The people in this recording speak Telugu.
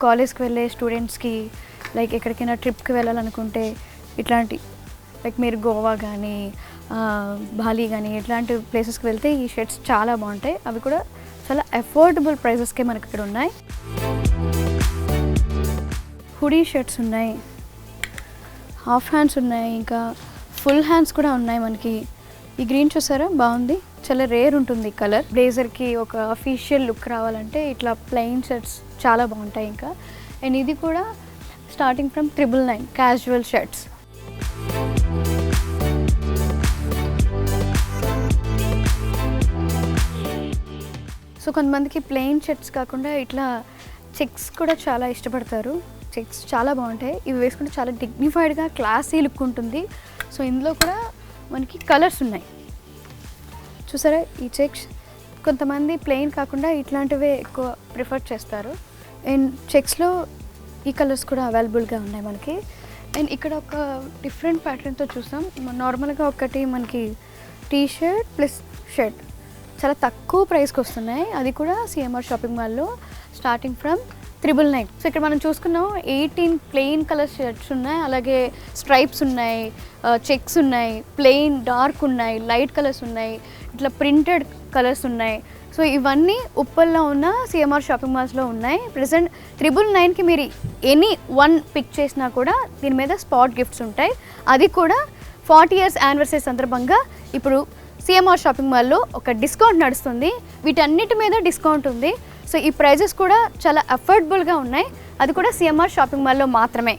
కాలేజ్కి వెళ్ళే స్టూడెంట్స్కి లైక్ ఎక్కడికైనా ట్రిప్కి వెళ్ళాలనుకుంటే ఇట్లాంటి లైక్ మీరు గోవా కానీ బాలి కానీ ఇట్లాంటి ప్లేసెస్కి వెళ్తే ఈ షర్ట్స్ చాలా బాగుంటాయి. అవి కూడా చాలా అఫోర్డబుల్ ప్రైజెస్కే మనకి ఇక్కడ ఉన్నాయి. హుడీ షర్ట్స్ ఉన్నాయి, హాఫ్ హ్యాండ్స్ ఉన్నాయి, ఇంకా ఫుల్ హ్యాండ్స్ కూడా ఉన్నాయి మనకి. ఈ గ్రీన్ చూసారా బాగుంది, చాలా రేర్ ఉంటుంది కలర్. బ్లేజర్కి ఒక అఫీషియల్ లుక్ రావాలంటే ఇట్లా ప్లెయిన్ షర్ట్స్ చాలా బాగుంటాయి. ఇంకా అండ్ ఇది కూడా starting from 999 casual shirts. So కొంతమందికి ప్లెయిన్ షర్ట్స్ కాకుండా ఇట్లా చెక్స్ కూడా చాలా ఇష్టపడతారు. చెక్స్ చాలా బాగుంటాయి. ఇవి వేసుకుంటే చాలా డిగ్నిఫైడ్గా క్లాసీ లుక్ ఉంటుంది. సో ఇందులో కూడా మనకి కలర్స్ ఉన్నాయి చూసారా. ఈ చెక్స్ కొంతమంది ప్లెయిన్ కాకుండా ఇట్లాంటివే ఎక్కువ ప్రిఫర్ చేస్తారు. అండ్ చెక్స్లో ఈ కలర్స్ కూడా అవైలబుల్గా ఉన్నాయి మనకి. అండ్ ఇక్కడ ఒక డిఫరెంట్ ప్యాటర్న్తో చూసాం. నార్మల్గా ఒకటి మనకి టీ షర్ట్ ప్లస్ షర్ట్ చాలా తక్కువ ప్రైస్కి వస్తున్నాయి. అది కూడా సిఎంఆర్ షాపింగ్ మాల్లో స్టార్టింగ్ ఫ్రమ్ 999. సో ఇక్కడ మనం చూసుకున్నాం 18 ప్లెయిన్ కలర్ షర్ట్స్ ఉన్నాయి, అలాగే స్ట్రైప్స్ ఉన్నాయి, చెక్స్ ఉన్నాయి, ప్లెయిన్ డార్క్ ఉన్నాయి, లైట్ కలర్స్ ఉన్నాయి, ఇట్లా ప్రింటెడ్ కలర్స్ ఉన్నాయి. సో ఇవన్నీ ఉప్పల్లో ఉన్న సిఎంఆర్ షాపింగ్ మాల్స్లో ఉన్నాయి. ప్రెసెంట్ 999కి మీరు ఎనీ వన్ పిక్ చేసినా కూడా దీని మీద స్పాట్ గిఫ్ట్స్ ఉంటాయి. అది కూడా 40 years యానివర్సరీ సందర్భంగా ఇప్పుడు సిఎంఆర్ షాపింగ్ మాల్లో ఒక డిస్కౌంట్ నడుస్తుంది. వీటన్నిటి మీద డిస్కౌంట్ ఉంది. సో ఈ ప్రైజెస్ కూడా చాలా అఫోర్డబుల్గా ఉన్నాయి. అది కూడా సిఎంఆర్ షాపింగ్ మాల్లో మాత్రమే.